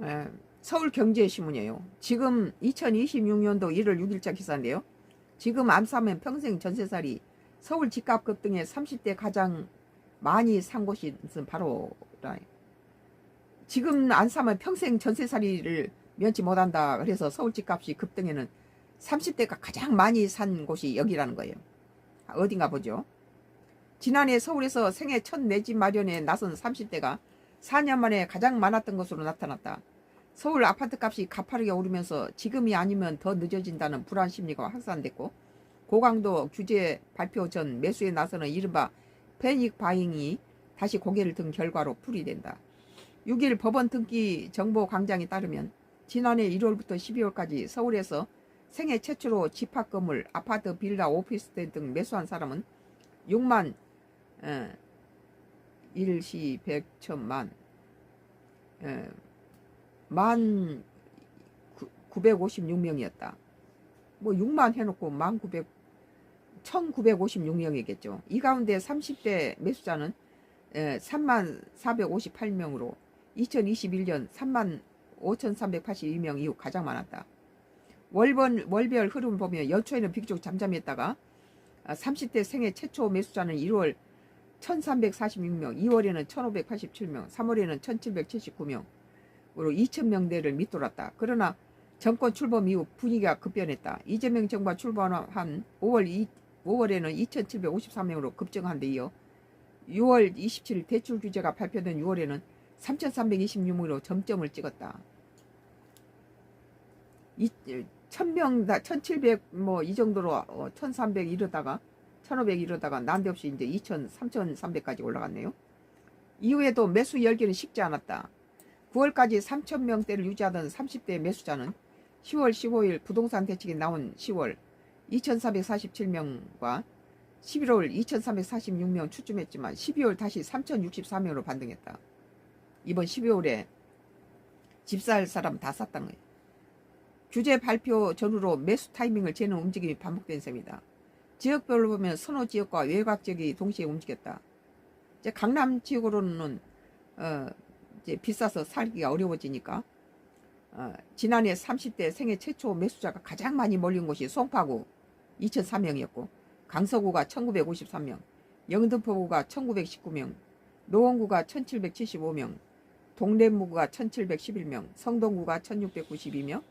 에, 서울경제신문이에요. 지금 2026년도 1월 6일자 기사인데요. 지금 안 사면 평생 전세살이 서울 집값 급등에 30대 가장 많이 산 곳이 바로 지금 안 사면 평생 전세살이를 면치 못한다. 그래서 서울 집값이 급등에는 30대가 가장 많이 산 곳이 여기라는 거예요. 어딘가 보죠. 지난해 서울에서 생애 첫 내 집 마련에 나선 30대가 4년 만에 가장 많았던 것으로 나타났다. 서울 아파트 값이 가파르게 오르면서 지금이 아니면 더 늦어진다는 불안 심리가 확산됐고, 고강도 규제 발표 전 매수에 나서는 이른바 패닉 바잉이 다시 고개를 든 결과로 풀이된다. 6일 법원 등기 정보 광장에 따르면 지난해 1월부터 12월까지 서울에서 생애 최초로 집합 건물, 아파트, 빌라, 오피스텔 등 매수한 사람은 6만 일시 백천만 만 956명이었다. 뭐 6만 해놓고 1956명이겠죠. 이 가운데 30대 매수자는 3만 458명으로 2021년 3만 5,382명 이후 가장 많았다. 월별 흐름을 보면 연초에는 비교적 잠잠했다가 30대 생애 최초 매수자는 1월 1346명, 2월에는 1587명, 3월에는 1779명으로 2000명대를 밑돌았다. 그러나 정권 출범 이후 분위기가 급변했다. 이재명 정부가 출범한 5월에는 2753명으로 급증한 데 이어 6월 27일 대출 규제가 발표된 6월에는 3326명으로 점점을 찍었다. 1000명, 1700 뭐 이 정도로 1300 이러다가 1500 이러다가 난데없이 이제 2000, 3300까지 올라갔네요. 이후에도 매수 열기는 식지 않았다. 9월까지 3000명대를 유지하던 30대 매수자는 10월 15일 부동산 대책이 나온 10월 2447명과 11월 2346명 추춤했지만 12월 다시 3064명으로 반등했다. 이번 12월에 집 살 사람 다 샀다는 거예요. 규제 발표 전후로 매수 타이밍을 재는 움직임이 반복된 셈이다. 지역별로 보면 선호 지역과 외곽 지역이 동시에 움직였다. 이제 강남 지역으로는 이제 비싸서 살기가 어려워지니까 지난해 30대 생애 최초 매수자가 가장 많이 몰린 곳이 송파구 2004명이었고, 강서구가 1953명, 영등포구가 1919명, 노원구가 1775명, 동래무구가 1711명, 성동구가 1692명,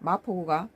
마포구가